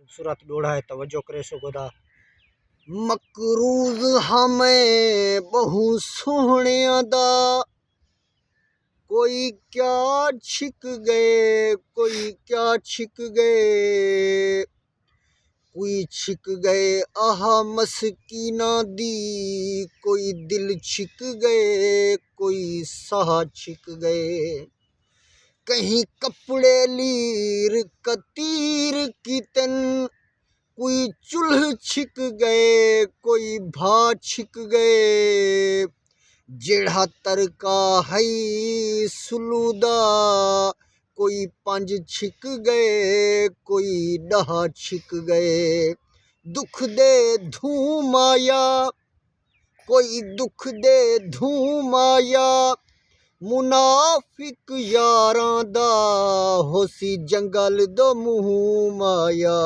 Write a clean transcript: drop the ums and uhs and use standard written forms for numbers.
खूबसूरत डोड़ा है, तवज्जो करे सो गोदा। मकरूज हमें बहु सोहणिया दा, कोई क्या छिक गए, कोई क्या छिक गए, कोई छिक गए आहा मस्कीना दी, कोई दिल छिक गए, कोई साह छिक गए। कहीं कपड़े लीर कतीर की तन, कोई चूल्ह छिक गए, कोई भा छिक गए। जेड़ा तरका है सुलूदा, कोई पंज छिक गए, कोई डहा छिक गए। दुख दे धूम आया, कोई दुख दे धूम आया, मुनाफिक यारां दा, होसी जंगल दो मुँह माया।